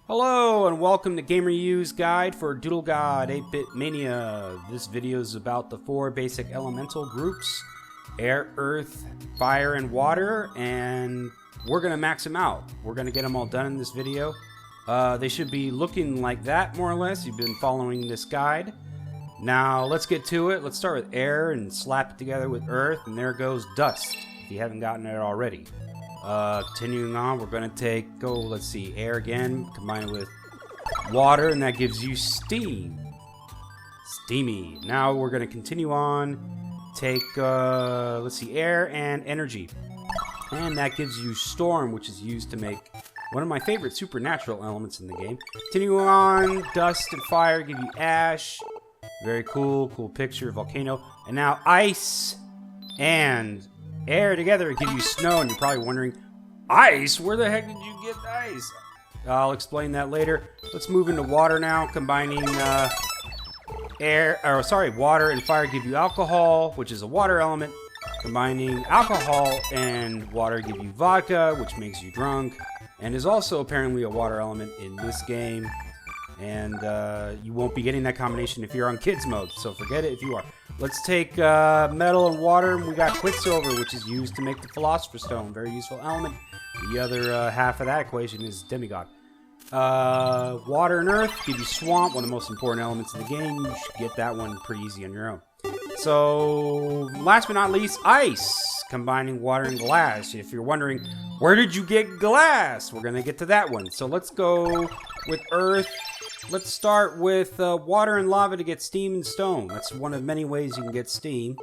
Hello and welcome to GamerU's guide for Doodle God 8-Bit Mania. This video is about the 4 basic elemental groups: air, earth, fire, and water, and we're going to max them out. We're going to get them all done in this video. They should be looking like that, more or less. You've been following this guide. Now let's get to it. Let's start with air and slap it together with earth, and there goes dust, if you haven't gotten it already. Continuing on, we're going to let's see, air again, combine it with water, and that gives you steam. Steamy. Now we're going to continue on, take, let's see, air and energy. And that gives you storm, which is used to make one of my favorite supernatural elements in the game. Continuing on, dust and fire give you ash. Very cool, cool picture, volcano. And now ice and air together give you snow, and you're probably wondering, ice? Where the heck did you get ice? I'll explain that later. Let's move into water now, combining water and fire give you alcohol, which is a water element. Combining alcohol and water give you vodka, which makes you drunk, and is also apparently a water element in this game. And you won't be getting that combination if you're on kids mode, so forget it if you are. Let's take metal and water, and we got Quicksilver, which is used to make the Philosopher Stone. Very useful element. The other half of that equation is demigod. Water and earth give you swamp, one of the most important elements in the game. You should get that one pretty easy on your own. So, last but not least, ice. Combining water and glass. If you're wondering, where did you get glass? We're going to get to that one. So let's go with earth. Let's start with water and lava to get steam and stone. That's one of many ways you can get steam.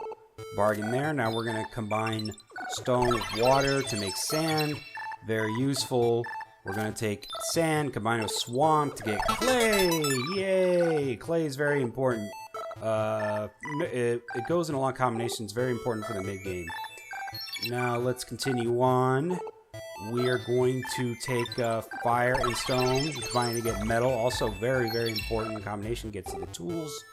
Bargain there. Now we're going to combine stone with water to make sand. Very useful. We're going to take sand, combine it with swamp to get clay. Yay! Clay is very important. It goes in a lot of combinations. Very important for the mid-game. Now let's continue on. We are going to take fire and stone, combine to get metal. Also very, very important combination. Gets you the tools.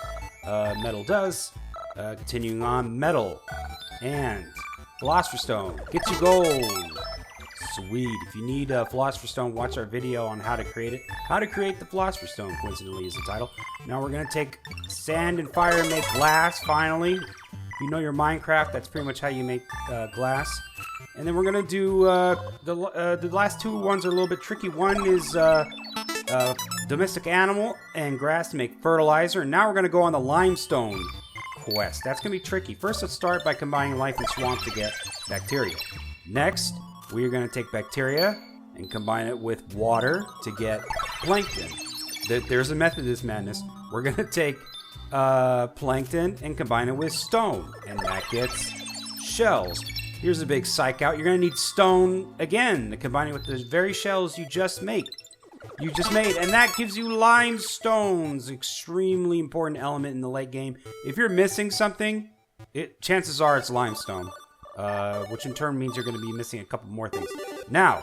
Metal does. Continuing on, metal and Philosopher Stone. Gets you gold. Sweet. If you need Philosopher Stone, watch our video on how to create it. How to create the Philosopher Stone, coincidentally, is the title. Now we're going to take sand and fire and make glass, finally. If you know your Minecraft, that's pretty much how you make glass. And then we're going to do, the last two ones are a little bit tricky. One is domestic animal and grass to make fertilizer. And now we're going to go on the limestone quest. That's going to be tricky. First, let's start by combining life and swamp to get bacteria. Next, we are going to take bacteria and combine it with water to get plankton. There's a method to this madness. We're going to take plankton and combine it with stone, and that gets shells. Here's a big psych out. You're going to need stone again to combine it with the very shells you just made. And that gives you limestones. Extremely important element in the late game. If you're missing something, chances are it's limestone. Which in turn means you're going to be missing a couple more things. Now,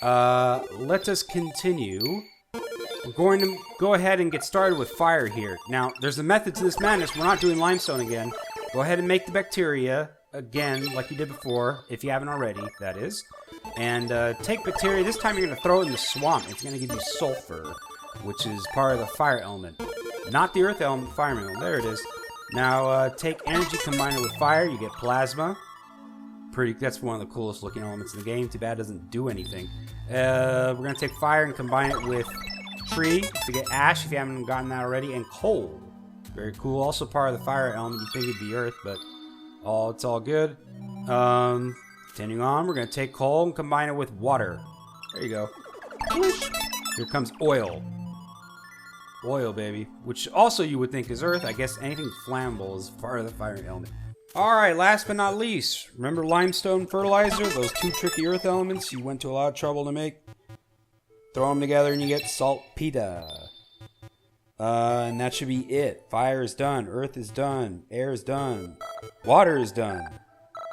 let us continue. We're going to go ahead and get started with fire here. Now, there's a method to this madness. We're not doing limestone again. Go ahead and make the bacteria again, like you did before, if you haven't already, that is. And take bacteria. This time you're going to throw it in the swamp. It's going to give you sulfur, which is part of the fire element. Not the earth element, fire element. There it is. Now, take energy, combine it with fire. You get plasma. That's one of the coolest looking elements in the game. Too bad it doesn't do anything. We're going to take fire and combine it with tree to get ash, if you haven't gotten that already, and coal. Very cool. Also part of the fire element. You think it'd be earth, but it's all good. Continuing on, we're going to take coal and combine it with water. There you go. Here comes oil. Oil, baby. Which also you would think is earth. I guess anything flammable is part of the fire element. Alright, last but not least, remember limestone fertilizer? Those two tricky earth elements you went to a lot of trouble to make? Throw them together and you get saltpeter. And that should be it. Fire is done, earth is done, air is done, water is done.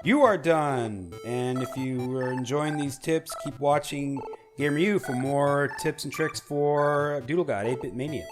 You are done! And if you are enjoying these tips, keep watching GamerU for more tips and tricks for Doodle God 8-Bit Mania.